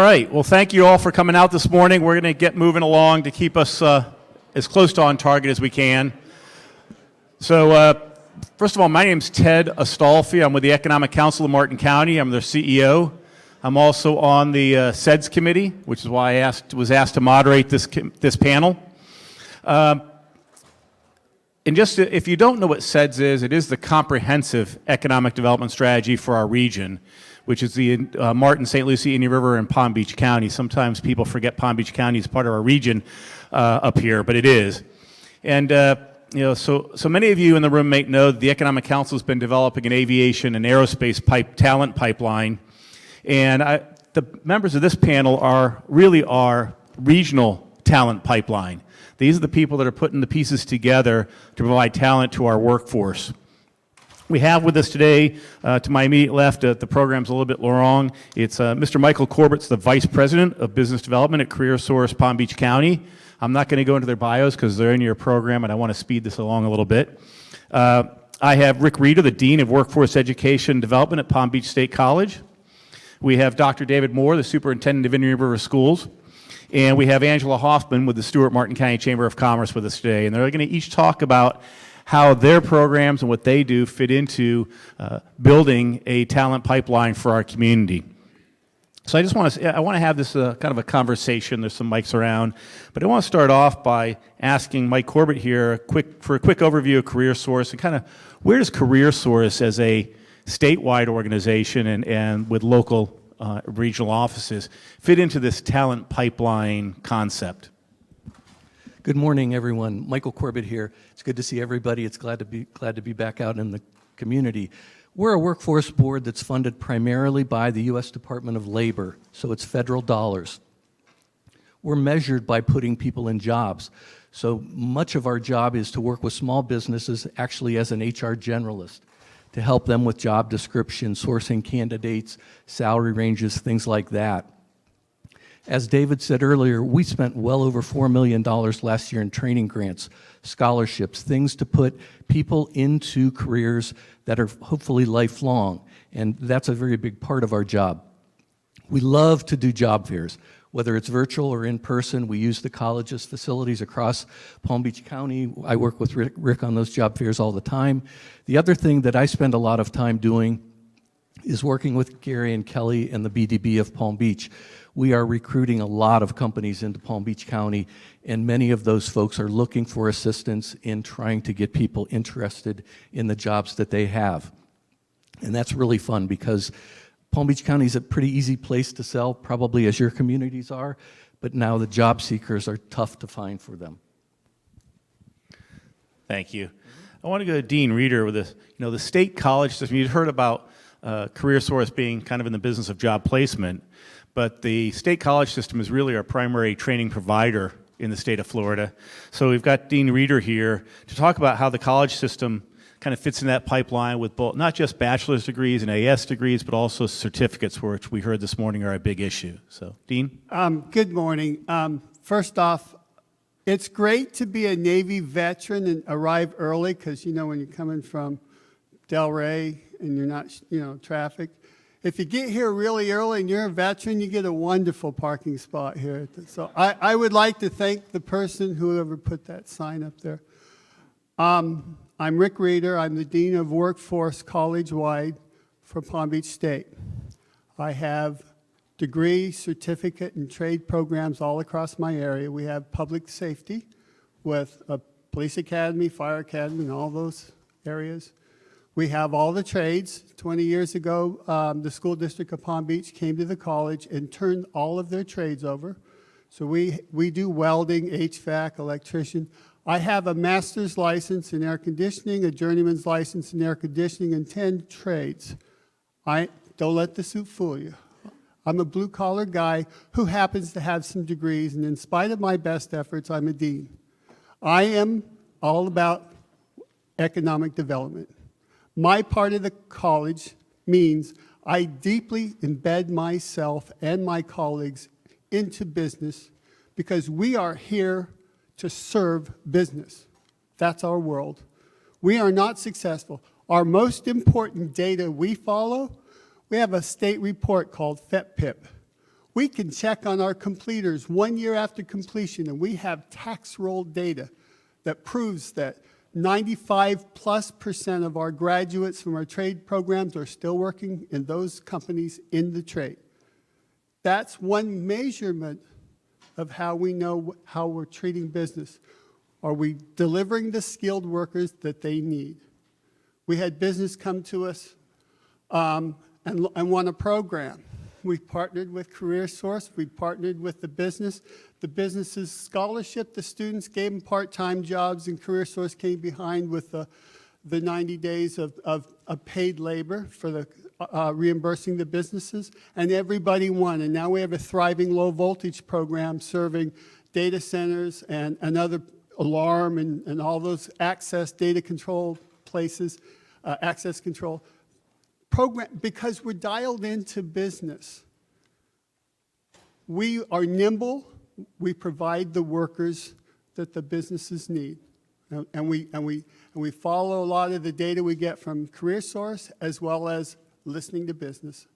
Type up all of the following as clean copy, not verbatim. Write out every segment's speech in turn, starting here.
right. Well, thank you all for coming out this morning. We're going to get moving along to keep us as close to on target as we can. So, first of all, my name's Ted Astolfi. I'm with the Economic Council of Martin County. I'm their CEO. I'm also on the SEDS committee, which is why I was asked to moderate this panel. And just if you don't know what SEDS is, it is the Comprehensive Economic Development Strategy for our region, which is the Martin, St. Lucie, Indian River, and Palm Beach County. Sometimes people forget Palm Beach County is part of our region up here, but it is. And so many of you in the room may know that the Economic Council has been developing an aviation and aerospace talent pipeline. And the members of this panel are really our regional talent pipeline. These are the people that are putting the pieces together to provide talent to our workforce. We have with us today, to my immediate left, the program's a little bit long. It's Mr. Michael Corbett's the Vice President of Business Development at CareerSource Palm Beach County. I'm not going to go into their bios because they're in your program, and I want to speed this along a little bit. I have Rick Reeder, the Dean of Workforce Education and Development at Palm Beach State College. We have Dr. David Moore, the Superintendent of Indian River Schools. And we have Angela Hoffman with the Stewart Martin County Chamber of Commerce with us today. And they're going to each talk about how their programs and what they do fit into building a talent pipeline for our community. So I want to have this kind of a conversation. There's some mics around, but I want to start off by asking Mike Corbett here for a quick overview of CareerSource and kind of where does CareerSource as a statewide organization and with local regional offices fit into this talent pipeline concept? Good morning, everyone. Michael Corbett here. It's good to see everybody. It's glad to be back out in the community. We're a workforce board that's funded primarily by the U.S. Department of Labor, so it's federal dollars. We're measured by putting people in jobs. So much of our job is to work with small businesses, actually as an HR generalist, to help them with job description, sourcing candidates, salary ranges, things like that. As David said earlier, we spent well over $4 million last year in training grants, scholarships, things to put people into careers that are hopefully lifelong, and that's a very big part of our job. We love to do job fairs, whether it's virtual or in person. We use the college's facilities across Palm Beach County. I work with Rick on those job fairs all the time. The other thing that I spend a lot of time doing is working with Gary and Kelly and the BDB of Palm Beach. We are recruiting a lot of companies into Palm Beach County, and many of those folks are looking for assistance in trying to get people interested in the jobs that they have. And that's really fun because Palm Beach County is a pretty easy place to sell, probably as your communities are, but now the job seekers are tough to find for them. Thank you. I want to go to Dean Reeder with this. The state college system. You've heard about CareerSource being kind of in the business of job placement, but the state college system is really our primary training provider in the state of Florida. So we've got Dean Reeder here to talk about how the college system kind of fits in that pipeline with both, not just bachelor's degrees and AS degrees, but also certificates, which we heard this morning are a big issue. So, Dean? Good morning. First off, it's great to be a Navy veteran and arrive early because, when you're coming from Delray and you're not, traffic. If you get here really early and you're a veteran, you get a wonderful parking spot here. So I would like to thank the person whoever put that sign up there. I'm Rick Reeder. I'm the Dean of Workforce College-wide for Palm Beach State. I have degree, certificate, and trade programs all across my area. We have public safety with a police academy, fire academy, and all those areas. We have all the trades. 20 years ago, the school district of Palm Beach came to the college and turned all of their trades over. So we do welding, HVAC, electrician. I have a master's license in air conditioning, a journeyman's license in air conditioning, and 10 trades. Don't let the suit fool you. I'm a blue-collar guy who happens to have some degrees, and in spite of my best efforts, I'm a dean. I am all about economic development. My part of the college means I deeply embed myself and my colleagues into business because we are here to serve business. That's our world. We are not successful. Our most important data we follow, we have a state report called FEPPIP. We can check on our completers 1 year after completion, and we have tax roll data that proves that 95+% of our graduates from our trade programs are still working in those companies in the trade. That's one measurement of how we know how we're treating business. Are we delivering the skilled workers that they need? We had business come to us and want a program. We partnered with CareerSource. We partnered with the business. The business's scholarship, the students gave them part-time jobs, and CareerSource came behind with the 90 days of paid labor for the reimbursing the businesses, and everybody won. And now we have a thriving low-voltage program serving data centers and another alarm and all those access data control places, access control program, because we're dialed into business. We are nimble. We provide the workers that the businesses need. And we follow a lot of the data we get from CareerSource as well as listening to business.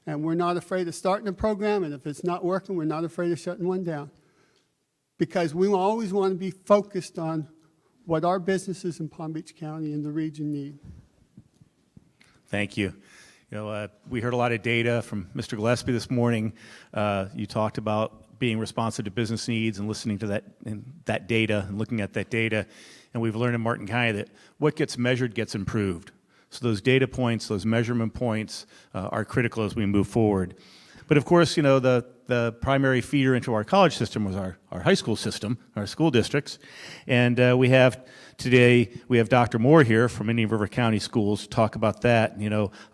And we're not afraid of starting a program, and if it's not working, we're not afraid of shutting one down. Because we always want to be focused on what our businesses in Palm Beach County and the region need. Thank you. We heard a lot of data from Mr. Gillespie this morning. You talked about being responsive to business needs and listening to that data and looking at that data. And we've learned in Martin County that what gets measured gets improved. So those data points, those measurement points are critical as we move forward. But of course, the primary feeder into our college system was our high school system, our school districts. And today we have Dr. Moore here from Indian River County Schools to talk about that.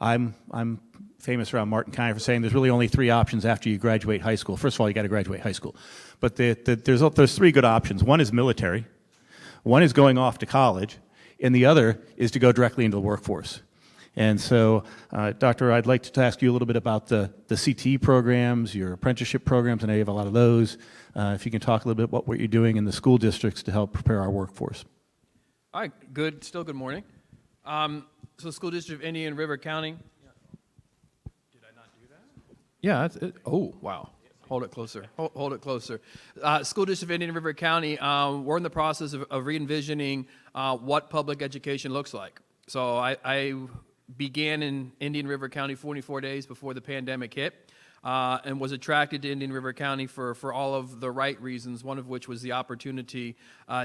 I'm famous around Martin County for saying there's really only three options after you graduate high school. First of all, you got to graduate high school. But there's three good options. One is military, one is going off to college, and the other is to go directly into the workforce. And so, Doctor, I'd like to ask you a little bit about the CTE programs, your apprenticeship programs. I know you have a lot of those. If you can talk a little bit about what you're doing in the school districts to help prepare our workforce. All right, good morning. So School District of Indian River County. Did I not do that? Yeah, oh, wow. Hold it closer. Hold it closer. School District of Indian River County, we're in the process of re-envisioning what public education looks like. So I began in Indian River County 44 days before the pandemic hit, and was attracted to Indian River County for all of the right reasons, one of which was the opportunity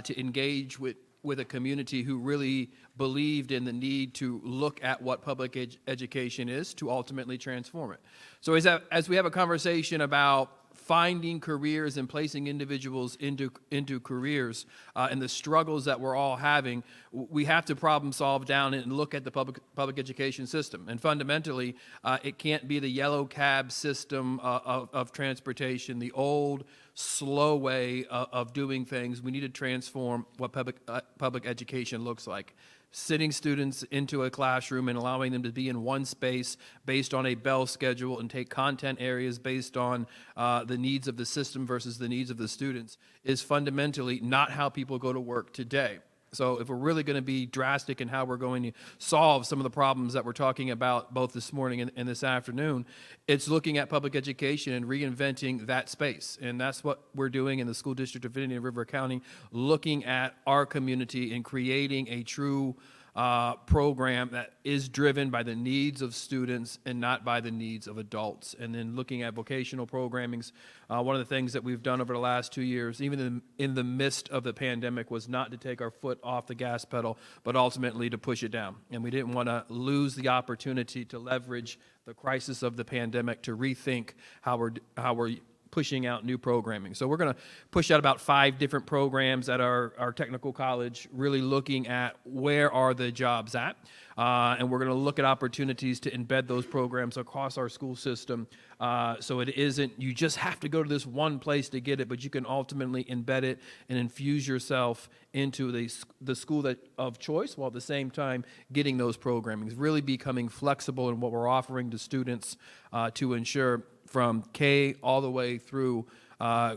to engage with a community who really believed in the need to look at what public education is to ultimately transform it. So as we have a conversation about finding careers and placing individuals into careers and the struggles that we're all having, we have to problem solve down and look at the public education system. And fundamentally, it can't be the yellow cab system of transportation, the old, slow way of doing things. We need to transform what public education looks like. Sitting students into a classroom and allowing them to be in one space based on a bell schedule and take content areas based on the needs of the system versus the needs of the students is fundamentally not how people go to work today. So if we're really going to be drastic in how we're going to solve some of the problems that we're talking about both this morning and this afternoon, it's looking at public education and reinventing that space. And that's what we're doing in the School District of Indian River County, looking at our community and creating a true program that is driven by the needs of students and not by the needs of adults. And then looking at vocational programmings, one of the things that we've done over the last 2 years, even in the midst of the pandemic, was not to take our foot off the gas pedal, but ultimately to push it down. And we didn't want to lose the opportunity to leverage the crisis of the pandemic to rethink how we're pushing out new programming. So we're going to push out about 5 different programs at our technical college, really looking at where are the jobs at. And we're going to look at opportunities to embed those programs across our school system. So it isn't, you just have to go to this one place to get it, but you can ultimately embed it and infuse yourself into the school of choice, while at the same time getting those programmings, really becoming flexible in what we're offering to students to ensure from K all the way through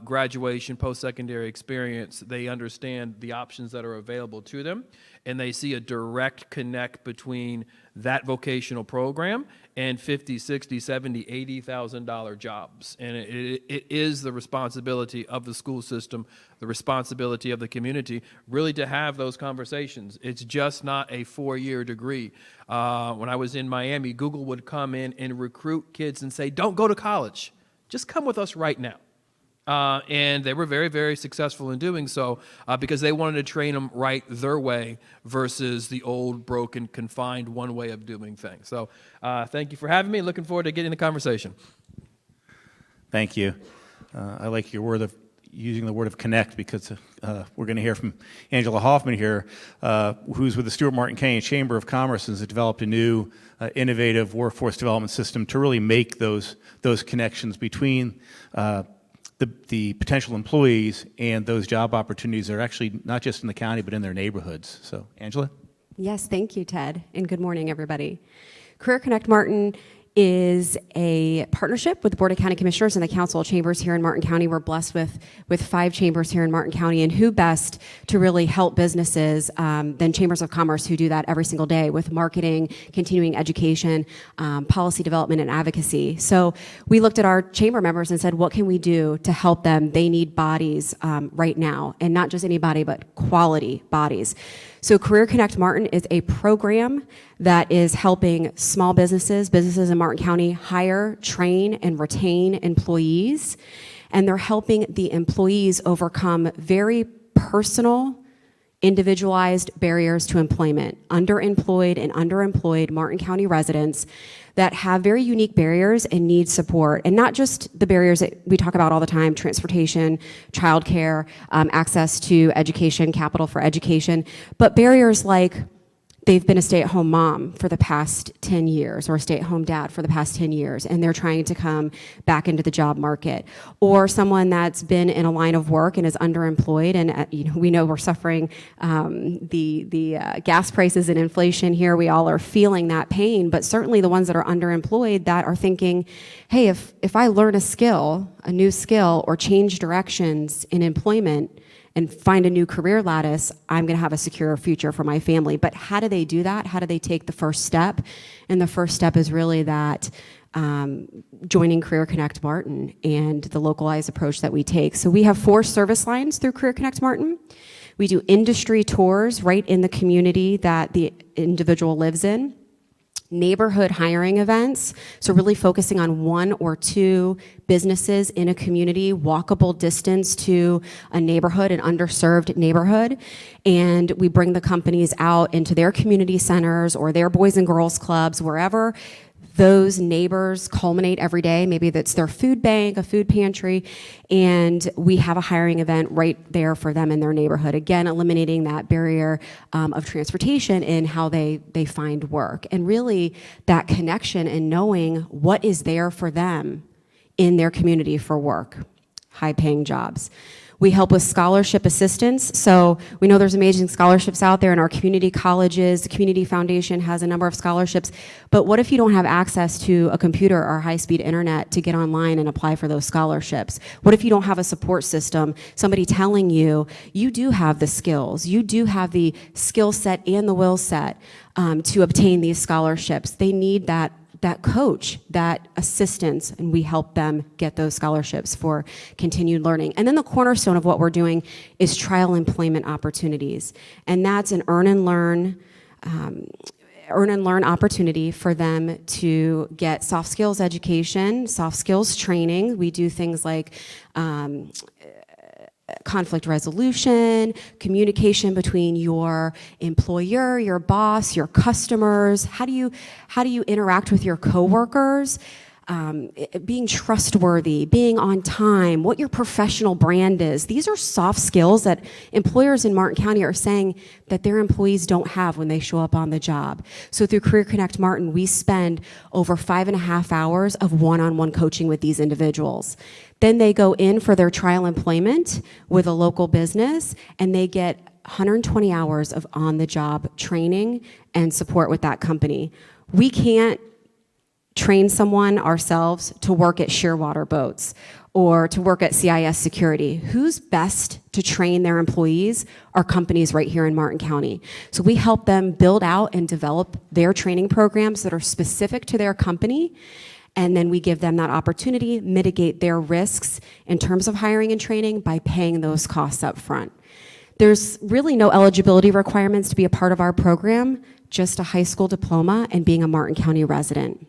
graduation, post-secondary experience, they understand the options that are available to them, and they see a direct connect between that vocational program and $50, $60, $70, $80,000 jobs. And it is the responsibility of the school system, the responsibility of the community, really to have those conversations. It's just not a 4-year degree. When I was in Miami, Google would come in and recruit kids and say, don't go to college, just come with us right now. And they were very, very successful in doing so because they wanted to train them right their way versus the old, broken, confined one way of doing things. So thank you for having me. Looking forward to getting the conversation. Thank you. I like your word of using the word of connect because we're going to hear from Angela Hoffman here, who's with the Stuart Martin County Chamber of Commerce and has developed a new innovative workforce development system to really make those connections between the potential employees and those job opportunities are actually not just in the county, but in their neighborhoods. So, Angela? Yes, thank you, Ted, and good morning, everybody. Career Connect Martin is a partnership with the Board of County Commissioners and the Council of Chambers here in Martin County. We're blessed with 5 chambers here in Martin County, and who best to really help businesses than Chambers of Commerce, who do that every single day with marketing, continuing education, policy development, and advocacy. So we looked at our chamber members and said, what can we do to help them? They need bodies right now, and not just any body, but quality bodies. So Career Connect Martin is a program that is helping small businesses in Martin County hire, train, and retain employees. And they're helping the employees overcome very personal, individualized barriers to employment. Underemployed and underemployed Martin County residents that have very unique barriers and need support. And not just the barriers that we talk about all the time, transportation, childcare, access to education, capital for education, but barriers like they've been a stay-at-home mom for the past 10 years or a stay-at-home dad for the past 10 years, and they're trying to come back into the job market. Or someone that's been in a line of work and is underemployed, and we know we're suffering the gas prices and inflation here. We all are feeling that pain, but certainly the ones that are underemployed that are thinking, hey, if I learn a new skill, or change directions in employment, and find a new career lattice, I'm going to have a secure future for my family. But how do they do that? How do they take the first step? And the first step is really that joining Career Connect Martin and the localized approach that we take. So we have 4 service lines through Career Connect Martin. We do industry tours right in the community that the individual lives in. Neighborhood hiring events, so really focusing on 1 or 2 businesses in a community, walkable distance to a neighborhood, an underserved neighborhood, and we bring the companies out into their community centers or their boys and girls clubs, wherever those neighbors culminate every day. Maybe that's their food bank, a food pantry, and we have a hiring event right there for them in their neighborhood. Again, eliminating that barrier of transportation in how they find work. And really that connection and knowing what is there for them in their community for work, high-paying jobs. We help with scholarship assistance. So we know there's amazing scholarships out there in our community colleges. The Community Foundation has a number of scholarships. But what if you don't have access to a computer or high-speed internet to get online and apply for those scholarships? What if you don't have a support system, somebody telling you, you do have the skills, you do have the skill set and the will set to obtain these scholarships? They need that coach, that assistance, and we help them get those scholarships for continued learning. And then the cornerstone of what we're doing is trial employment opportunities. And that's an earn and learn opportunity for them to get soft skills education, soft skills training. We do things like conflict resolution, communication between your employer, your boss, your customers. How do you interact with your coworkers? Being trustworthy, being on time, what your professional brand is. These are soft skills that employers in Martin County are saying that their employees don't have when they show up on the job. So through Career Connect Martin, we spend over 5.5 hours of one-on-one coaching with these individuals. Then they go in for their trial employment with a local business, and they get 120 hours of on-the-job training and support with that company. We can't train someone ourselves to work at Shearwater Boats or to work at CIS Security. Who's best to train their employees are companies right here in Martin County. So we help them build out and develop their training programs that are specific to their company, and then we give them that opportunity, mitigate their risks in terms of hiring and training by paying those costs up front. There's really no eligibility requirements to be a part of our program, just a high school diploma and being a Martin County resident.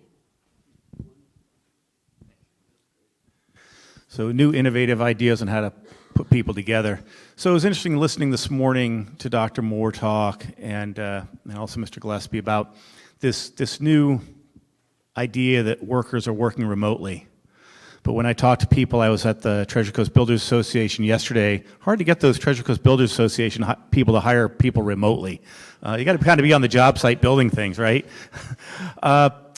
So new innovative ideas on how to put people together. So it was interesting listening this morning to Dr. Moore talk and also Mr. Gillespie about this new idea that workers are working remotely. But when I talk to people, I was at the Treasure Coast Builders Association yesterday. Hard to get those Treasure Coast Builders Association people to hire people remotely. You got to kind of be on the job site building things, right?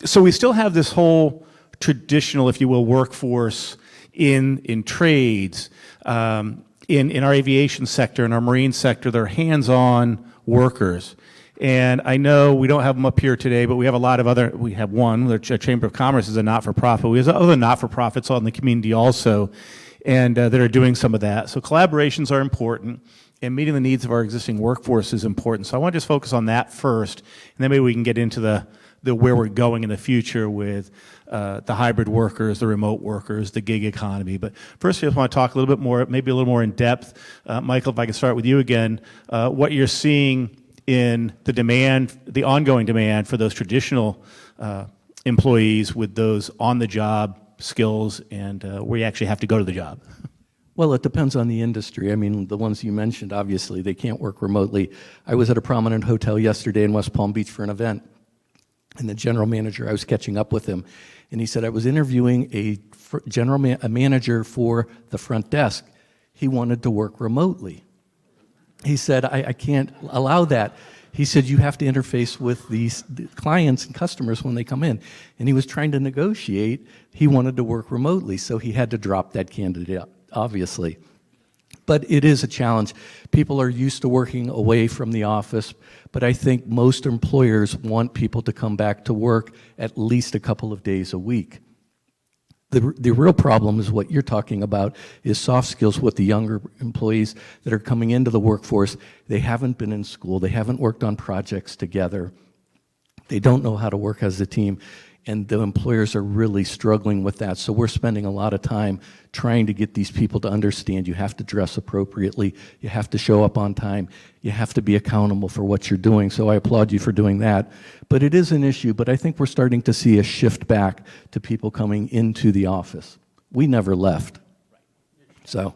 So we still have this whole traditional, if you will, workforce in trades, in our aviation sector, in our marine sector. They're hands-on workers. And I know we don't have them up here today, but we have a lot of other, we have one, the Chamber of Commerce is a not-for-profit. We have other not-for-profits out in the community also, and that are doing some of that. So collaborations are important, and meeting the needs of our existing workforce is important. So I want to just focus on that first, and then maybe we can get into the where we're going in the future with the hybrid workers, the remote workers, the gig economy. But first, I just want to talk a little bit more, maybe a little more in depth. Michael, if I can start with you again, what you're seeing in the demand, the ongoing demand for those traditional employees with those on-the-job skills and where you actually have to go to the job. Well, it depends on the industry. I mean, the ones you mentioned, obviously, they can't work remotely. I was at a prominent hotel yesterday in West Palm Beach for an event, and the general manager, I was catching up with him, and he said, I was interviewing a manager for the front desk. He wanted to work remotely. He said, I can't allow that. He said, you have to interface with these clients and customers when they come in. And he was trying to negotiate. He wanted to work remotely, so he had to drop that candidate, obviously. But it is a challenge. People are used to working away from the office, but I think most employers want people to come back to work at least a couple of days a week. The real problem is what you're talking about is soft skills with the younger employees that are coming into the workforce. They haven't been in school. They haven't worked on projects together. They don't know how to work as a team, and the employers are really struggling with that. So we're spending a lot of time trying to get these people to understand you have to dress appropriately, you have to show up on time, you have to be accountable for what you're doing. So I applaud you for doing that. But it is an issue, but I think we're starting to see a shift back to people coming into the office. We never left. So.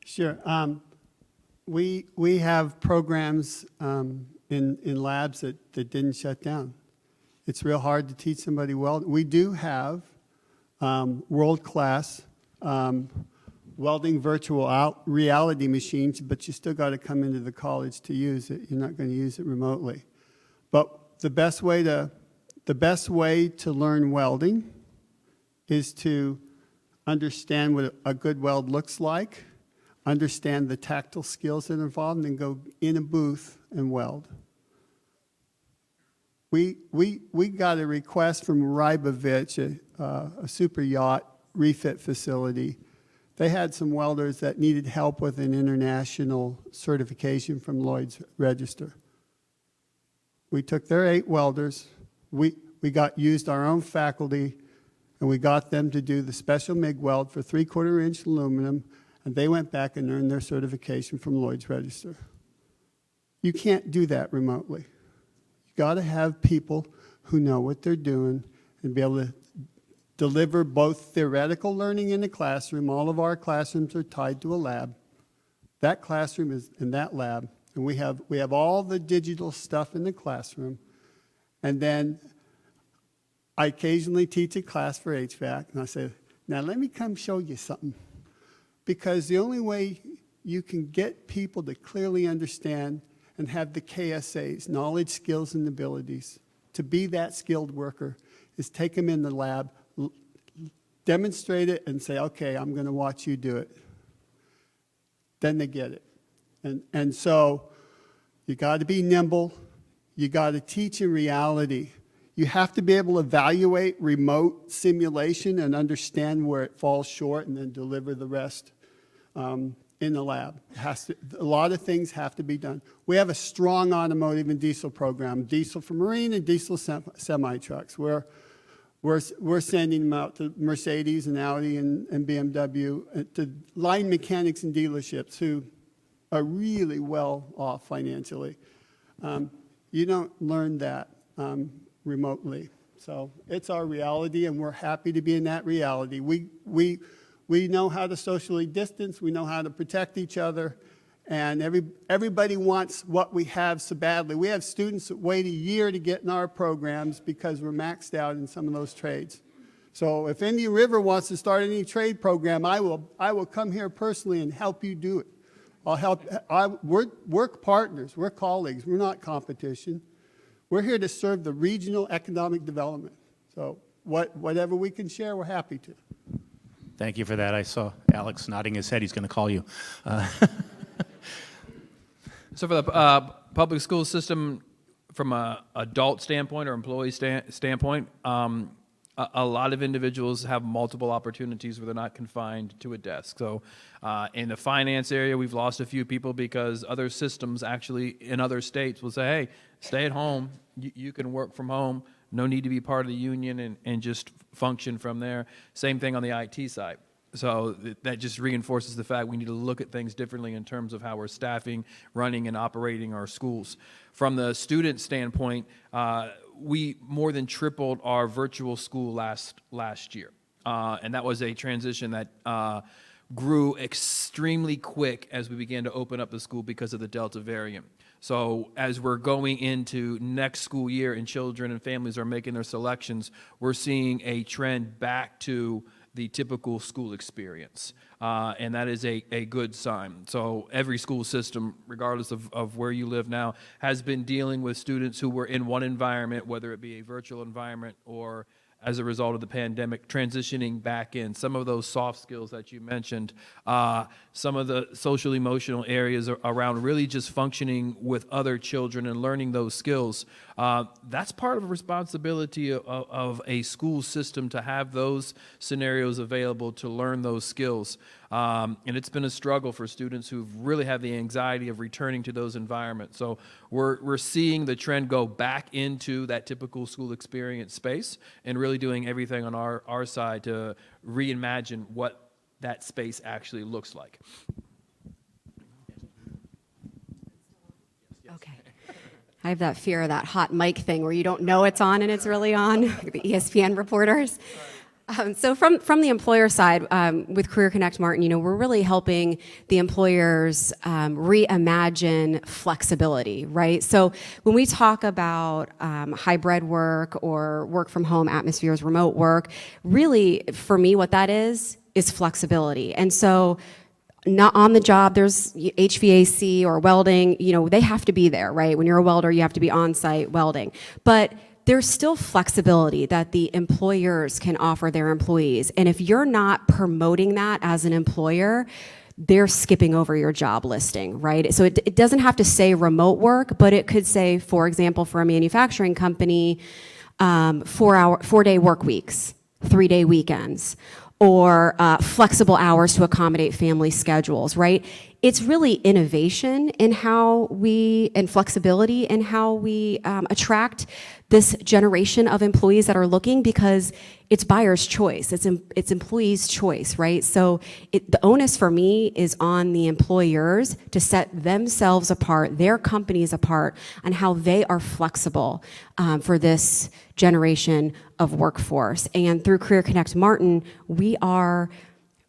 Sure. We have programs in labs that didn't shut down. It's real hard to teach somebody well. We do have world-class welding virtual reality machines, but you still got to come into the college to use it. You're not going to use it remotely. But the best way to learn welding is to understand what a good weld looks like, understand the tactile skills that are involved, and then go in a booth and weld. We got a request from Rybovich, a super yacht refit facility. They had some welders that needed help with an international certification from Lloyd's Register. We took their 8 welders. We used our own faculty, and we got them to do the special MIG weld for 3/4 inch aluminum, and they went back and earned their certification from Lloyd's Register. You can't do that remotely. You got to have people who know what they're doing and be able to deliver both theoretical learning in the classroom. All of our classrooms are tied to a lab. That classroom is in that lab, and we have all the digital stuff in the classroom. And then I occasionally teach a class for HVAC, and I say, now let me come show you something. Because the only way you can get people to clearly understand and have the KSAs, knowledge, skills, and abilities, to be that skilled worker is take them in the lab, demonstrate it, and say, okay, I'm going to watch you do it. Then they get it. And so you got to be nimble. You got to teach in reality. You have to be able to evaluate remote simulation and understand where it falls short and then deliver the rest in the lab. A lot of things have to be done. We have a strong automotive and diesel program, diesel for marine and diesel semi-trucks. We're sending them out to Mercedes and Audi and BMW, to line mechanics and dealerships who are really well off financially. You don't learn that remotely. So it's our reality, and we're happy to be in that reality. We know how to socially distance. We know how to protect each other. And everybody wants what we have so badly. We have students that wait a year to get in our programs because we're maxed out in some of those trades. So if Indian River wants to start any trade program, I will come here personally and help you do it. I'll help. We're partners. We're colleagues. We're not competition. We're here to serve the regional economic development. So whatever we can share, we're happy to. Thank you for that. I saw Alex nodding his head. He's going to call you. So for the public school system, from an adult standpoint or employee standpoint, a lot of individuals have multiple opportunities where they're not confined to a desk. So in the finance area, we've lost a few people because other systems actually in other states will say, hey, stay at home. You can work from home. No need to be part of the union and just function from there. Same thing on the IT side. So that just reinforces the fact we need to look at things differently in terms of how we're staffing, running, and operating our schools. From the student standpoint, we more than tripled our virtual school last year. And that was a transition that grew extremely quick as we began to open up the school because of the Delta variant. So as we're going into next school year and children and families are making their selections, we're seeing a trend back to the typical school experience. And that is a good sign. So every school system, regardless of where you live now, has been dealing with students who were in one environment, whether it be a virtual environment or as a result of the pandemic, transitioning back in. Some of those soft skills that you mentioned, some of the social emotional areas around really just functioning with other children and learning those skills, that's part of a responsibility of a school system to have those scenarios available to learn those skills. And it's been a struggle for students who really have the anxiety of returning to those environments. So we're seeing the trend go back into that typical school experience space and really doing everything on our side to reimagine what that space actually looks like. Okay. I have that fear of that hot mic thing where you don't know it's on and it's really on, the ESPN reporters. So from the employer side, with Career Connect Martin, we're really helping the employers reimagine flexibility, right? So when we talk about hybrid work or work from home atmospheres, remote work, really for me what that is flexibility. And so not on the job, there's HVAC or welding, they have to be there, right? When you're a welder, you have to be on site welding. But there's still flexibility that the employers can offer their employees. And if you're not promoting that as an employer, they're skipping over your job listing, right? So it doesn't have to say remote work, but it could say, for example, for a manufacturing company, 4-day work weeks, 3-day weekends, or flexible hours to accommodate family schedules, right? It's really innovation in and flexibility in how we attract this generation of employees that are looking, because it's buyer's choice, it's employees' choice, right? So the onus for me is on the employers to set themselves apart, their companies apart, on how they are flexible for this generation of workforce. And through Career Connect Martin, we are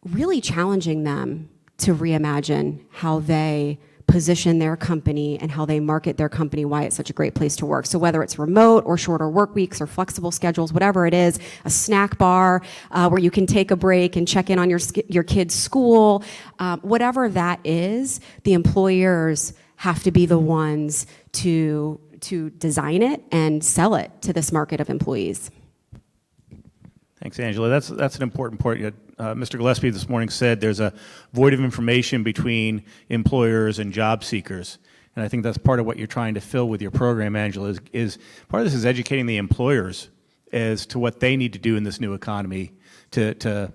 really challenging them to reimagine how they position their company and how they market their company, why it's such a great place to work. So whether it's remote or shorter work weeks or flexible schedules, whatever it is, a snack bar where you can take a break and check in on your kid's school, whatever that is, the employers have to be the ones to design it and sell it to this market of employees. Thanks, Angela. That's an important point. Mr. Gillespie this morning said there's a void of information between employers and job seekers. And I think that's part of what you're trying to fill with your program, Angela, is part of this is educating the employers as to what they need to do in this new economy to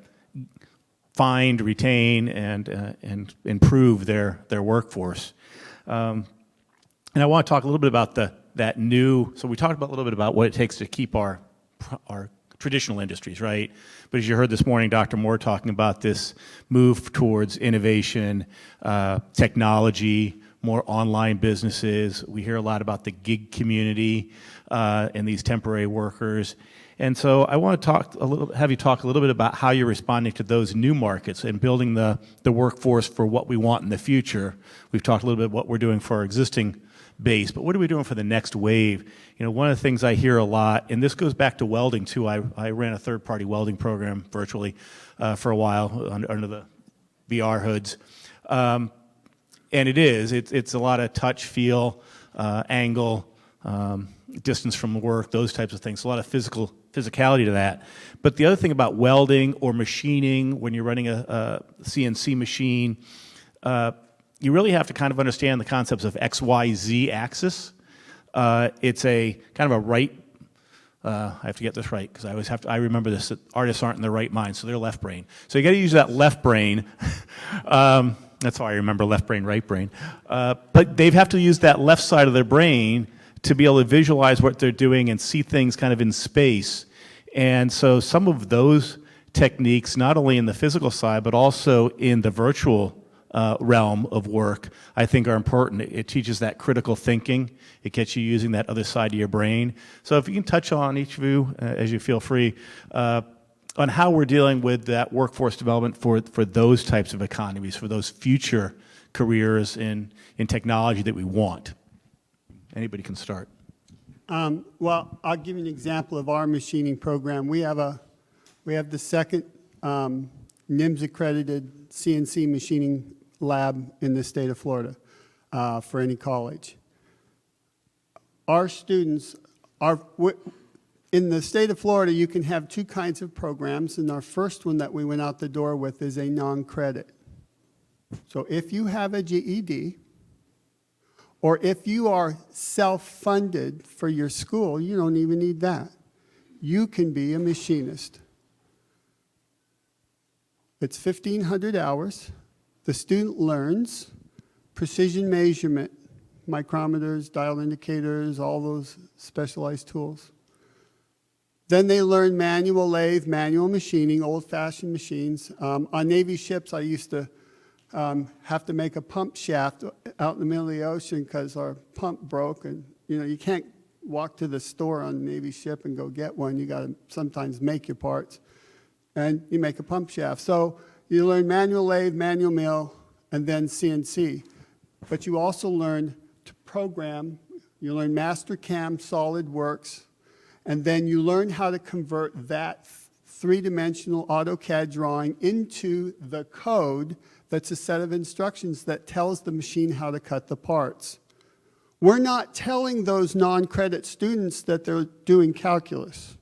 find, retain, and improve their workforce. And I want to talk a little bit about that new. So we talked about a little bit about what it takes to keep our traditional industries, right? But as you heard this morning, Dr. Moore talking about this move towards innovation, technology, more online businesses. We hear a lot about the gig community and these temporary workers. And so I want to have you talk a little bit about how you're responding to those new markets and building the workforce for what we want in the future. We've talked a little bit about what we're doing for our existing base, but what are we doing for the next wave? You know, one of the things I hear a lot, and this goes back to welding too. I ran a third-party welding program virtually for a while under the VR hoods. And it's a lot of touch, feel, angle, distance from work, those types of things. A lot of physicality to that. But the other thing about welding or machining, when you're running a CNC machine, you really have to kind of understand the concepts of X, Y, Z axis. It's a kind of a right. I have to get this right because I remember this. That artists aren't in their right mind, so they're left brain. So you got to use that left brain. That's how I remember left brain, right brain. But they have to use that left side of their brain to be able to visualize what they're doing and see things kind of in space. And so some of those techniques, not only in the physical side, but also in the virtual realm of work, I think are important. It teaches that critical thinking. It gets you using that other side of your brain. So if you can touch on each of you, as you feel free, on how we're dealing with that workforce development for those types of economies, for those future careers in technology that we want. Anybody can start. Well, I'll give you an example of our machining program. We have the second NIMS accredited CNC machining lab in the state of Florida for any college. Our students are in the state of Florida. You can have two kinds of programs, and our first one that we went out the door with is a non-credit. So if you have a GED, or if you are self-funded for your school, you don't even need that. You can be a machinist. It's 1,500 hours. The student learns precision measurement, micrometers, dial indicators, all those specialized tools. Then they learn manual lathe, manual machining, old-fashioned machines. On Navy ships, I used to have to make a pump shaft out in the middle of the ocean because our pump broke, and you can't walk to the store on a Navy ship and go get one. You got to sometimes make your parts, and you make a pump shaft. So you learn manual lathe, manual mill, and then CNC. But you also learn to program. You learn Mastercam, SolidWorks, and then you learn how to convert that three-dimensional AutoCAD drawing into the code that's a set of instructions that tells the machine how to cut the parts. We're not telling those non-credit students that they're doing calculus.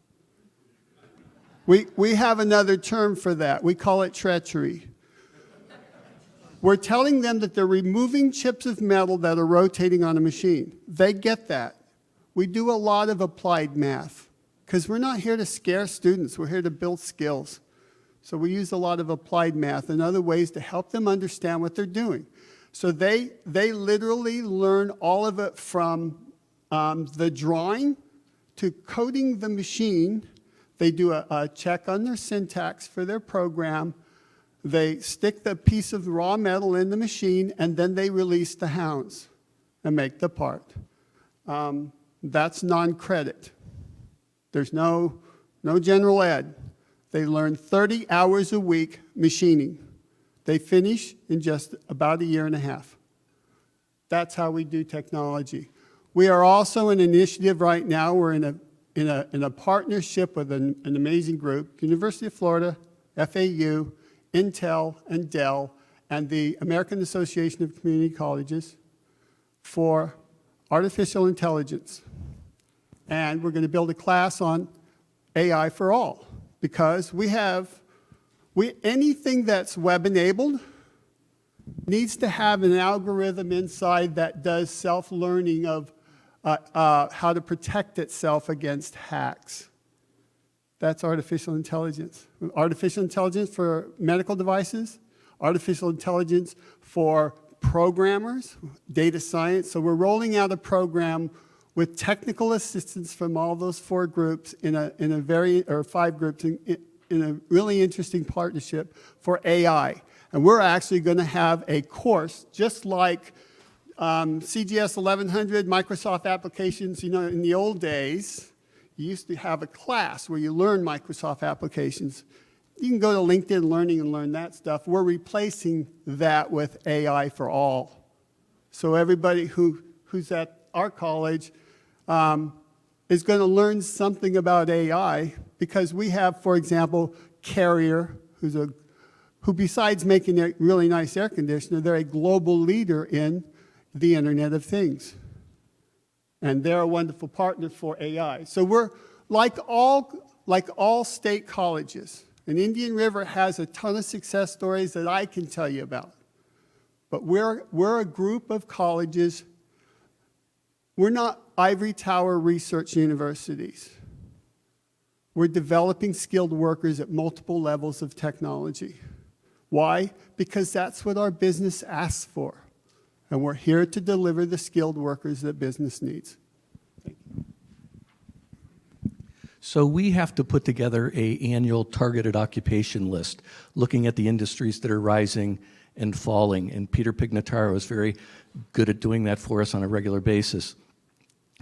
We have another term for that. We call it treachery. We're telling them that they're removing chips of metal that are rotating on a machine. They get that. We do a lot of applied math because we're not here to scare students. We're here to build skills. So we use a lot of applied math and other ways to help them understand what they're doing. So they literally learn all of it from the drawing to coding the machine. They do a check on their syntax for their program. They stick the piece of raw metal in the machine, and then they release the hounds and make the part. That's non-credit. There's no general ed. They learn 30 hours a week machining. They finish in just about a year and a half. That's how we do technology. We are also an initiative right now. We're in a partnership with an amazing group, University of Florida, FAU, Intel, and Dell, and the American Association of Community Colleges for artificial intelligence. And we're going to build a class on AI for all. Because anything that's web-enabled, needs to have an algorithm inside that does self-learning of how to protect itself against hacks. That's artificial intelligence. Artificial intelligence for medical devices, artificial intelligence for programmers, data science. So we're rolling out a program with technical assistance from all those 4 groups or 5 groups in a really interesting partnership for AI. And we're actually going to have a course just like CGS 1100, Microsoft applications. You know, in the old days, you used to have a class where you learn Microsoft applications. You can go to LinkedIn Learning and learn that stuff. We're replacing that with AI for all. So everybody who's at our college is going to learn something about AI because we have, for example, Carrier, who besides making a really nice air conditioner, they're a global leader in the Internet of Things. And they're a wonderful partner for AI. So we're like all state colleges. And Indian River has a ton of success stories that I can tell you about. But we're a group of colleges. We're not ivory tower research universities. We're developing skilled workers at multiple levels of technology. Why? Because that's what our business asks for. And we're here to deliver the skilled workers that business needs. So we have to put together an annual targeted occupation list, looking at the industries that are rising and falling. And Peter Pignataro is very good at doing that for us on a regular basis.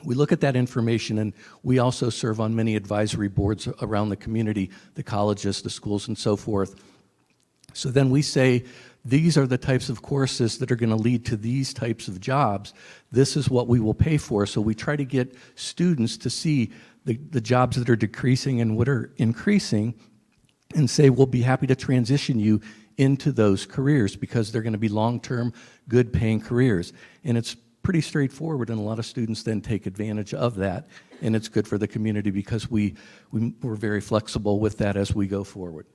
We look at that information, and we also serve on many advisory boards around the community, the colleges, the schools, and so forth. So then we say, these are the types of courses that are going to lead to these types of jobs. This is what we will pay for. So we try to get students to see the jobs that are decreasing and what are increasing and say, we'll be happy to transition you into those careers because they're going to be long-term, good-paying careers. And it's pretty straightforward, and a lot of students then take advantage of that. And it's good for the community because we're very flexible with that as we go forward.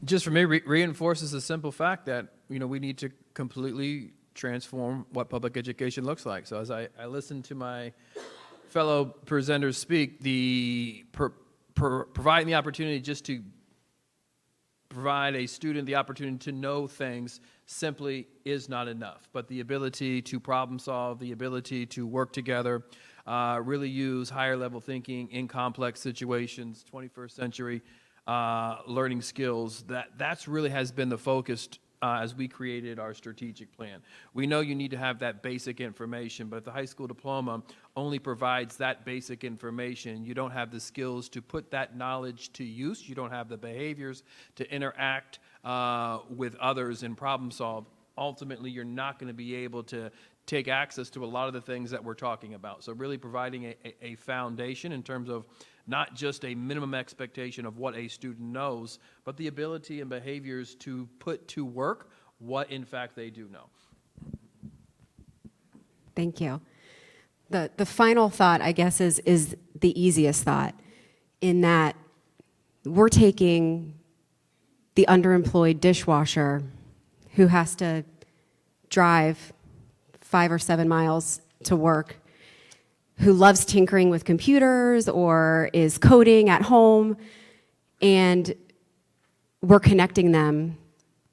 Just for me, reinforces the simple fact that, you know, we need to completely transform what public education looks like. So as I listen to my fellow presenters speak, providing the opportunity just to provide a student the opportunity to know things simply is not enough. But the ability to problem solve, the ability to work together, really use higher level thinking in complex situations, 21st century learning skills, that's really has been the focus as we created our strategic plan. We know you need to have that basic information, but if the high school diploma only provides that basic information, you don't have the skills to put that knowledge to use, you don't have the behaviors to interact with others and problem solve, ultimately you're not going to be able to take access to a lot of the things that we're talking about. So really providing a foundation in terms of not just a minimum expectation of what a student knows, but the ability and behaviors to put to work what in fact they do know. Thank you. The final thought, I guess, is the easiest thought, in that we're taking the underemployed dishwasher who has to drive 5 or 7 miles to work, who loves tinkering with computers or is coding at home, and we're connecting them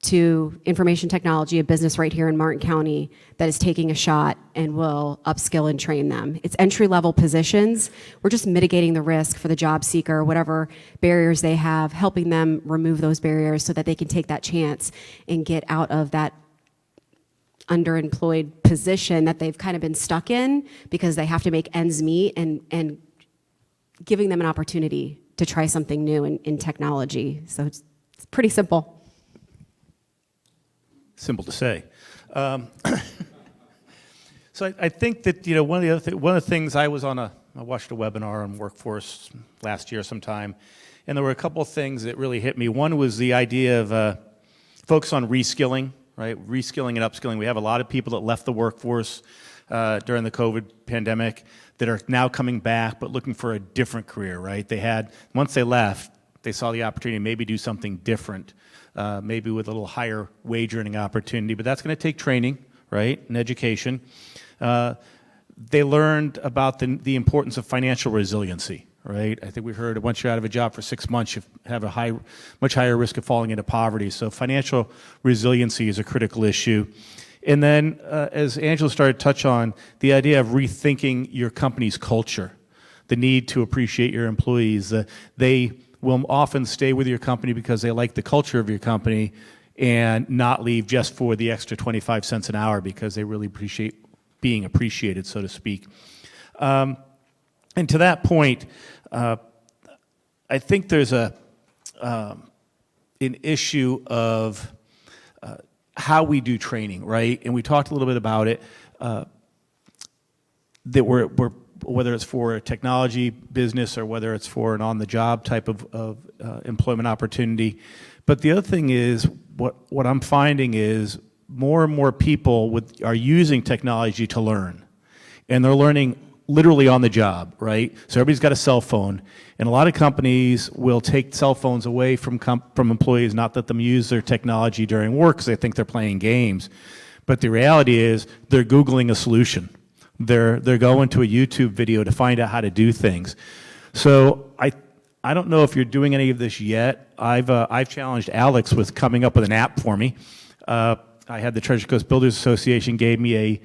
to information technology, a business right here in Martin County that is taking a shot and will upskill and train them. It's entry-level positions. We're just mitigating the risk for the job seeker, whatever barriers they have, helping them remove those barriers so that they can take that chance and get out of that underemployed position that they've kind of been stuck in because they have to make ends meet, and giving them an opportunity to try something new in technology. So it's pretty simple. Simple to say. So I think that, you know, one of the things I watched a webinar on workforce last year sometime, and there were a couple of things that really hit me. One was the idea of focus on reskilling. Right, reskilling and upskilling. We have a lot of people that left the workforce during the COVID pandemic that are now coming back but looking for a different career, right? Once they left, they saw the opportunity to maybe do something different, maybe with a little higher wage earning opportunity. But that's going to take training, right, and education. They learned about the importance of financial resiliency, right? I think we heard once you're out of a job for 6 months, you have a much higher risk of falling into poverty. So financial resiliency is a critical issue. And then, as Angela started to touch on, the idea of rethinking your company's culture, the need to appreciate your employees. They will often stay with your company because they like the culture of your company and not leave just for the extra 25 cents an hour because they really appreciate being appreciated, so to speak. And to that point, I think there's an issue of how we do training, right? And we talked a little bit about it, that we're whether it's for a technology business or whether it's for an on-the-job type of employment opportunity. But the other thing is, what I'm finding is more and more people are using technology to learn. And they're learning literally on the job, right? So everybody's got a cell phone. And a lot of companies will take cell phones away from employees, not let them use their technology during work because they think they're playing games. But the reality is they're Googling a solution. They're going to a YouTube video to find out how to do things. So I don't know if you're doing any of this yet. I've challenged Alex with coming up with an app for me. I had the Treasure Coast Builders Association gave me a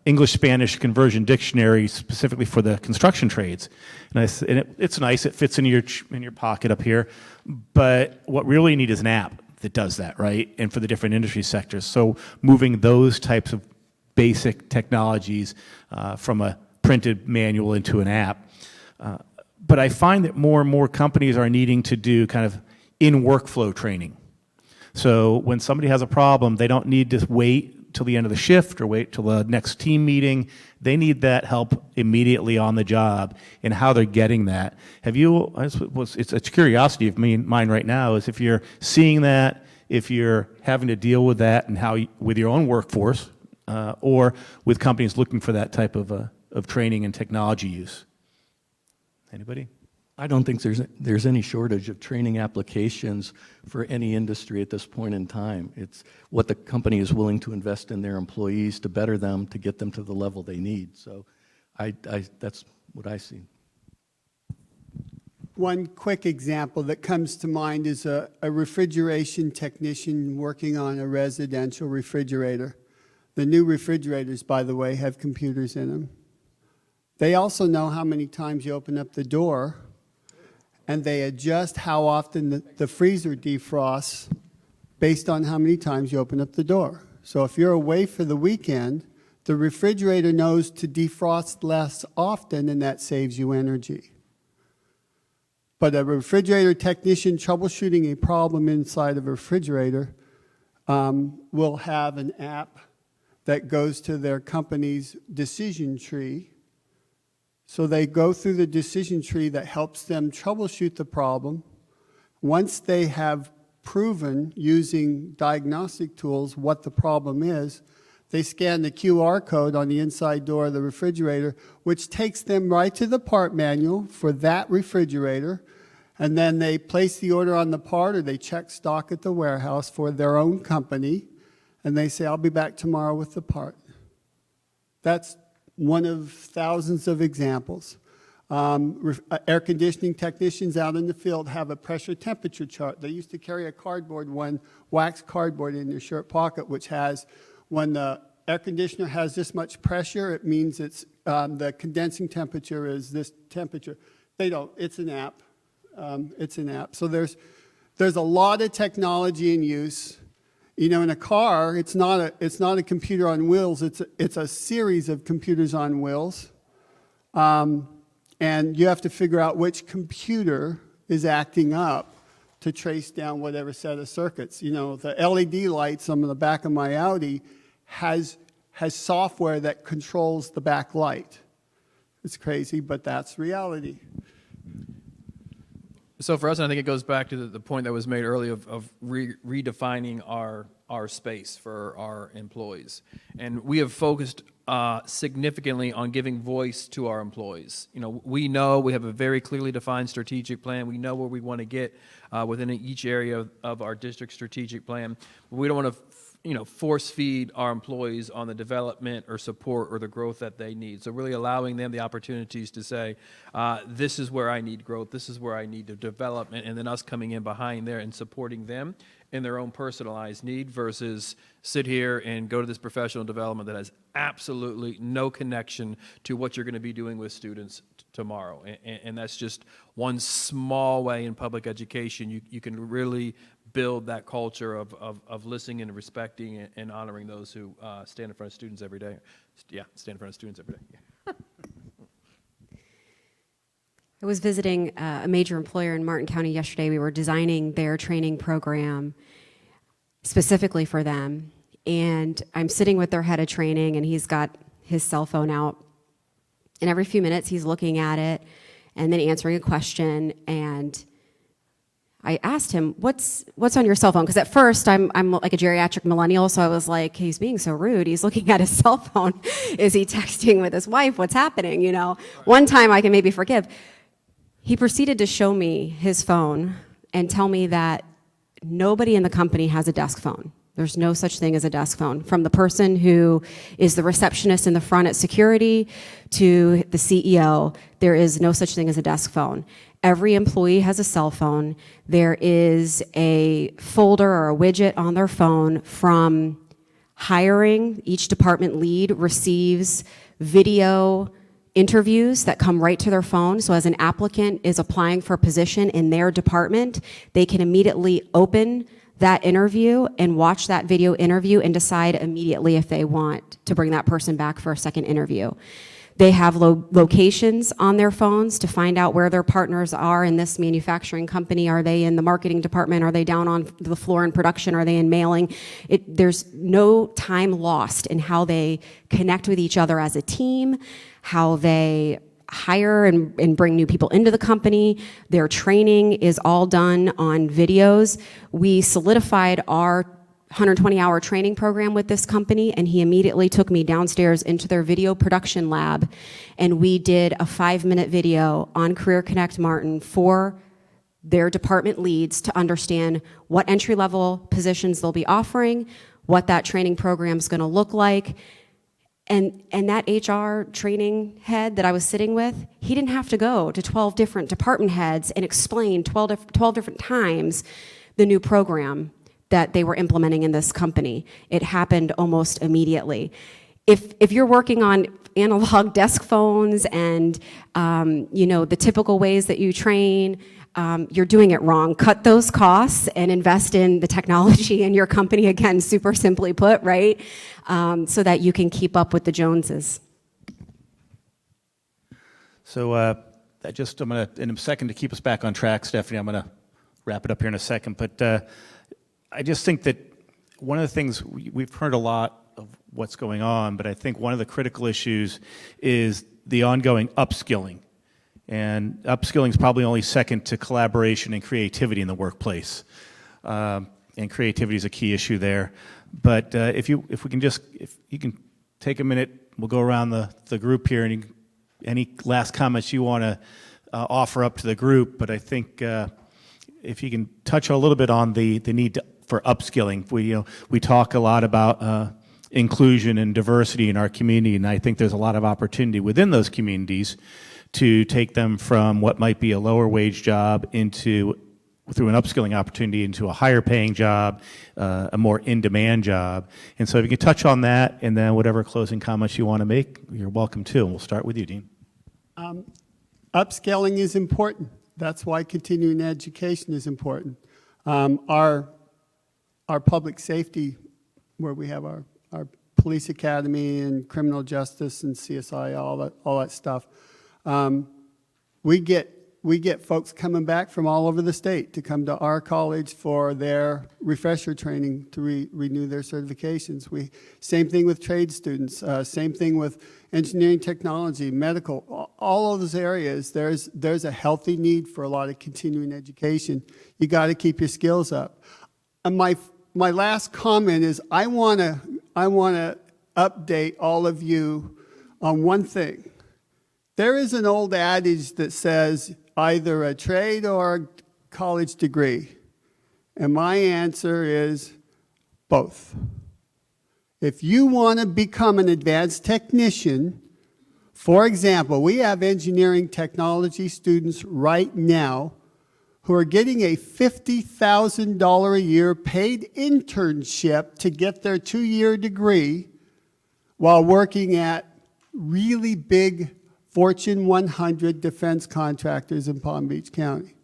English-Spanish conversion dictionary specifically for the construction trades, and it's nice. It fits in your pocket up here. But what we really need is an app that does that, right? And for the different industry sectors. So moving those types of basic technologies from a printed manual into an app. But I find that more and more companies are needing to do kind of in-workflow training. So when somebody has a problem, they don't need to wait till the end of the shift or wait till the next team meeting. They need that help immediately on the job. And how they're getting that. It's a curiosity of mine right now is if you're seeing that, if you're having to deal with that and with your own workforce, or with companies looking for that type of training and technology use. Anybody? I don't think there's any shortage of training applications for any industry at this point in time. It's what the company is willing to invest in their employees to better them, to get them to the level they need. So that's what I see. One quick example that comes to mind is a refrigeration technician working on a residential refrigerator. The new refrigerators, by the way, have computers in them. They also know how many times you open up the door, and they adjust how often the freezer defrosts based on how many times you open up the door. So if you're away for the weekend, the refrigerator knows to defrost less often, and that saves you energy. But a refrigerator technician troubleshooting a problem inside of a refrigerator will have an app that goes to their company's decision tree. So they go through the decision tree that helps them troubleshoot the problem. Once they have proven using diagnostic tools what the problem is, they scan the QR code on the inside door of the refrigerator, which takes them right to the part manual for that refrigerator. And then they place the order on the part, or they check stock at the warehouse for their own company. And they say, I'll be back tomorrow with the part. That's one of thousands of examples. Air conditioning technicians out in the field have a pressure temperature chart. They used to carry a wax cardboard in their shirt pocket, which has, when the air conditioner has this much pressure, it means it's the condensing temperature is this temperature. They don't. It's an app. It's an app. So there's a lot of technology in use. You know, in a car, it's not a computer on wheels. It's a series of computers on wheels, and you have to figure out which computer is acting up to trace down whatever set of circuits. You know, the LED lights on the back of my Audi has software that controls the back light. It's crazy, but that's reality. So for us, and I think it goes back to the point that was made earlier of redefining our space for our employees. And we have focused significantly on giving voice to our employees. You know we have a very clearly defined strategic plan. We know where we want to get within each area of our district strategic plan. But we don't want to force feed our employees on the development or support or the growth that they need. So really allowing them the opportunities to say, this is where I need growth, this is where I need to develop, and then us coming in behind there and supporting them in their own personalized need versus sit here and go to this professional development that has absolutely no connection to what you're going to be doing with students tomorrow. And that's just one small way in public education you can really build that culture of listening and respecting and honoring those who stand in front of students every day. Yeah, stand in front of students every day. Yeah. I was visiting a major employer in Martin County yesterday. We were designing their training program specifically for them. And I'm sitting with their head of training, and he's got his cell phone out. And every few minutes, he's looking at it and then answering a question. And I asked him, what's on your cell phone? Because at first, I'm like a geriatric millennial, so I was like, he's being so rude. He's looking at his cell phone. Is he texting with his wife? What's happening? You know, one time I can maybe forgive. He proceeded to show me his phone and tell me that nobody in the company has a desk phone. There's no such thing as a desk phone. From the person who is the receptionist in the front at security to the CEO, there is no such thing as a desk phone. Every employee has a cell phone. There is a folder or a widget on their phone from hiring. Each department lead receives video interviews that come right to their phone. So as an applicant is applying for a position in their department, they can immediately open that interview and watch that video interview and decide immediately if they want to bring that person back for a second interview. They have locations on their phones to find out where their partners are in this manufacturing company. Are they in the marketing department? Are they down on the floor in production? Are they in mailing? There's no time lost in how they connect with each other as a team, how they hire and bring new people into the company. Their training is all done on videos. We solidified our 120-hour training program with this company, and he immediately took me downstairs into their video production lab, and we did a 5-minute video on Career Connect Martin for their department leads to understand what entry-level positions they'll be offering, what that training program is going to look like. And that HR training head that I was sitting with, he didn't have to go to 12 different department heads and explain 12 different times the new program that they were implementing in this company. It happened almost immediately. If you're working on analog desk phones and the typical ways that you train, you're doing it wrong. Cut those costs and invest in the technology in your company, again, super simply put, right? So that you can keep up with the Joneses. So I'm going to, in a second, to keep us back on track, Stephanie, I'm going to wrap it up here in a second. But I just think that one of the things, we've heard a lot of what's going on, but I think one of the critical issues is the ongoing upskilling. And upskilling is probably only second to collaboration and creativity in the workplace. And creativity is a key issue there. But if you can take a minute, we'll go around the group here, and any last comments you want to offer up to the group. But I think if you can touch a little bit on the need for upskilling. We talk a lot about inclusion and diversity in our community, and I think there's a lot of opportunity within those communities to take them from what might be a lower wage job through an upskilling opportunity into a higher paying job, a more in-demand job. And so if you can touch on that, and then whatever closing comments you want to make, you're welcome to. And we'll start with you, Dean. Upscaling is important. That's why continuing education is important. Our public safety, where we have our police academy and criminal justice and CSI, all that stuff, we get we get folks coming back from all over the state to come to our college for their refresher training to renew their certifications. Same thing with trade students, same thing with engineering, technology, medical, all of those areas. There's a healthy need for a lot of continuing education. You got to keep your skills up. And my last comment is I want to update all of you on one thing. There is an old adage that says either a trade or a college degree. And my answer is both. If you want to become an advanced technician, for example, we have engineering technology students right now who are getting a $50,000 a year paid internship to get their 2-year degree while working at really big Fortune 100 defense contractors in Palm Beach County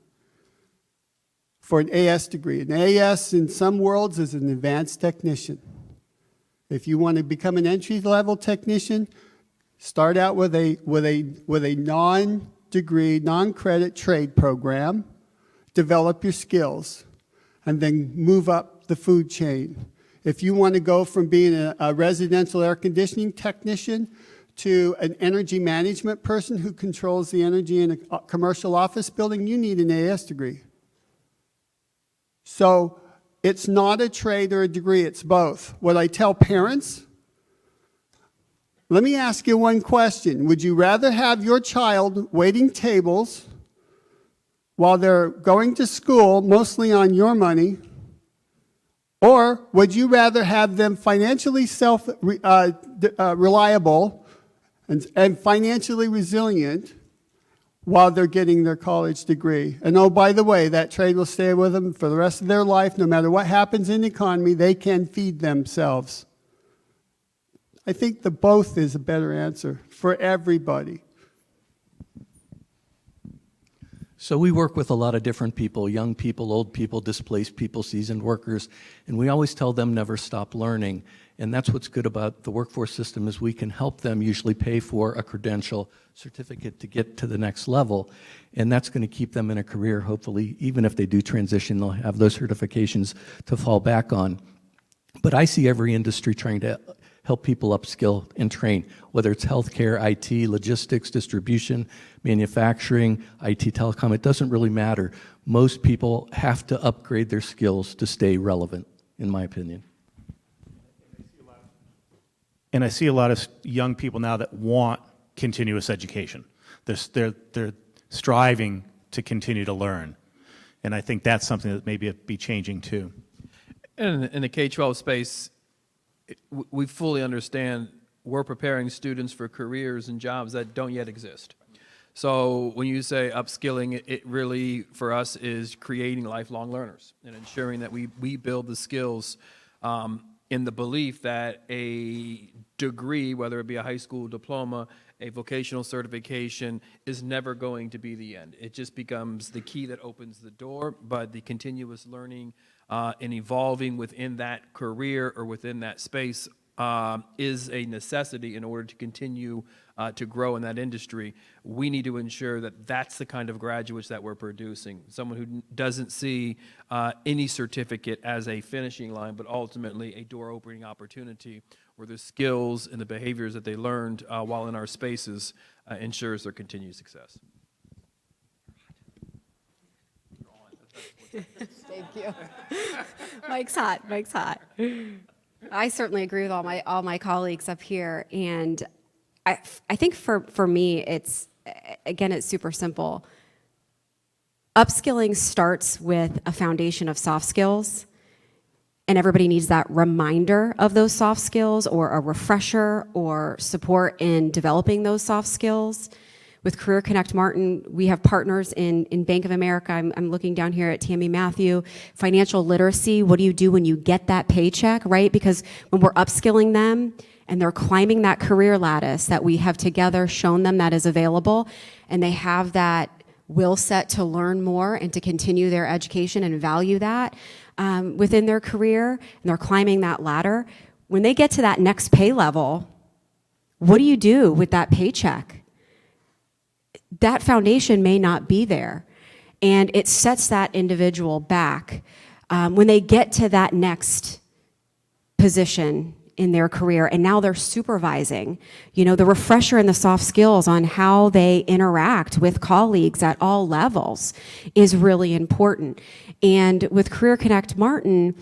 for an AS degree. An AS in some worlds is an advanced technician. If you want to become an entry-level technician, start out with a non-degree, non-credit trade program, develop your skills, and then move up the food chain. If you want to go from being a residential air conditioning technician to an energy management person who controls the energy in a commercial office building, you need an AS degree. So it's not a trade or a degree, it's both. What I tell parents, let me ask you one question. Would you rather have your child waiting tables while they're going to school, mostly on your money, or would you rather have them financially reliable and financially resilient while they're getting their college degree? And oh, by the way, that trade will stay with them for the rest of their life. No matter what happens in the economy, they can feed themselves. I think the both is a better answer for everybody. So we work with a lot of different people, young people, old people, displaced people, seasoned workers, and we always tell them never stop learning. And that's what's good about the workforce system is we can help them usually pay for a credential certificate to get to the next level. And that's going to keep them in a career, hopefully, even if they do transition, they'll have those certifications to fall back on. But I see every industry trying to help people upskill and train, whether it's healthcare, IT, logistics, distribution, manufacturing, IT, telecom, it doesn't really matter. Most people have to upgrade their skills to stay relevant, in my opinion. And I see a lot of young people now that want continuous education. They're striving to continue to learn. And I think that's something that maybe be changing too. And in the K-12 space, we fully understand we're preparing students for careers and jobs that don't yet exist. So when you say upskilling, it really, for us, is creating lifelong learners and ensuring that we build the skills in the belief that a degree, whether it be a high school diploma, a vocational certification, is never going to be the end. It just becomes the key that opens the door, but the continuous learning and evolving within that career or within that space is a necessity in order to continue to grow in that industry. We need to ensure that that's the kind of graduates that we're producing. Someone who doesn't see any certificate as a finishing line, but ultimately a door-opening opportunity where the skills and the behaviors that they learned while in our spaces ensures their continued success. Thank you. Mike's hot. Mike's hot. I certainly agree with all my colleagues up here, and I think for me, it's super simple. Upskilling starts with a foundation of soft skills, and everybody needs that reminder of those soft skills or a refresher or support in developing those soft skills. With Career Connect Martin, we have partners in Bank of America. I'm looking down here at Tammy Matthew. Financial literacy, what do you do when you get that paycheck, right? Because when we're upskilling them and they're climbing that career lattice that we have together shown them that is available, and they have that will set to learn more and to continue their education and value that within their career, and they're climbing that ladder, when they get to that next pay level, what do you do with that paycheck? that foundation may not be there. And it sets that individual back when they get to that next position in their career, and now they're supervising. You know, the refresher and the soft skills on how they interact with colleagues at all levels is really important. And with Career Connect Martin,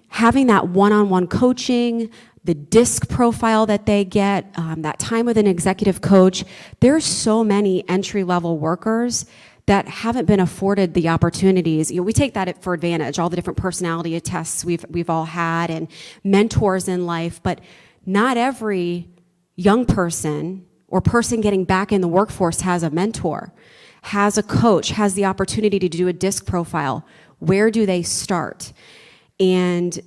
having that one-on-one coaching, the DISC profile that they get, that time with an executive coach, there's so many entry-level workers that haven't been afforded the opportunities. You know, we take that for advantage, all the different personality tests we've all had and mentors in life, but not every young person or person getting back in the workforce has a mentor, has a coach, has the opportunity to do a DISC profile. Where do they start? And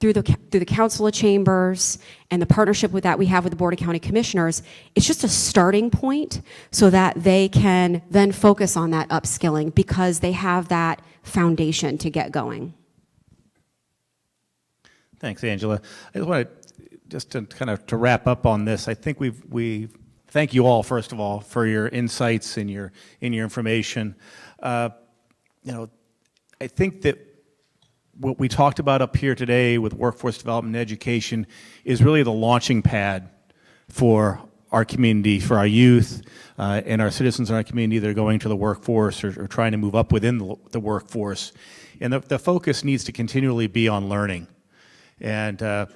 through the Council of Chambers and the partnership with that we have with the Board of County Commissioners, it's just a starting point so that they can then focus on that upskilling because they have that foundation to get going. Thanks, Angela. I just want to kind of to wrap up on this. I think we thank you all, first of all, for your insights and your information. You know, I think that what we talked about up here today with workforce development and education is really the launching pad for our community, for our youth and our citizens in our community that are going to the workforce or trying to move up within the workforce. And the focus needs to continually be on learning. And if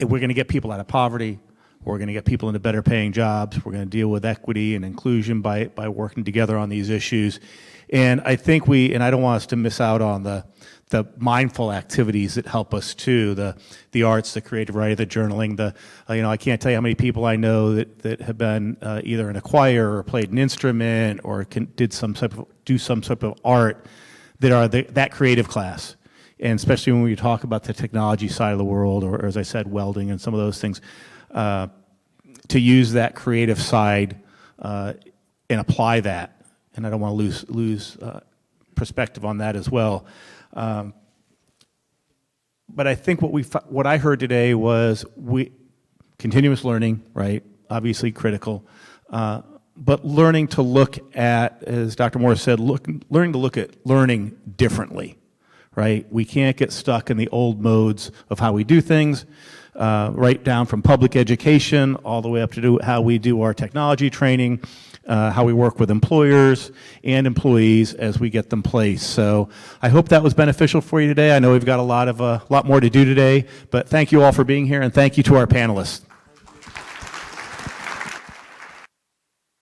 we're going to get people out of poverty, we're going to get people into better paying jobs, we're going to deal with equity and inclusion by working together on these issues. And I think and I don't want us to miss out on the mindful activities that help us too, the arts, the creative writing, the journaling, you know, I can't tell you how many people I know that have been either in a choir or played an instrument or do some type of art that are that creative class. And especially when we talk about the technology side of the world, or as I said, welding and some of those things, to use that creative side and apply that. And I don't want to lose perspective on that as well. But I think what I heard today was continuous learning, right? Obviously critical, but learning to look at, as Dr. Morris said, learning to look at learning differently, right? We can't get stuck in the old modes of how we do things, right down from public education all the way up to how we do our technology training, how we work with employers and employees as we get them placed. So I hope that was beneficial for you today. I know we've got a lot more to do today, but thank you all for being here, and thank you to our panelists.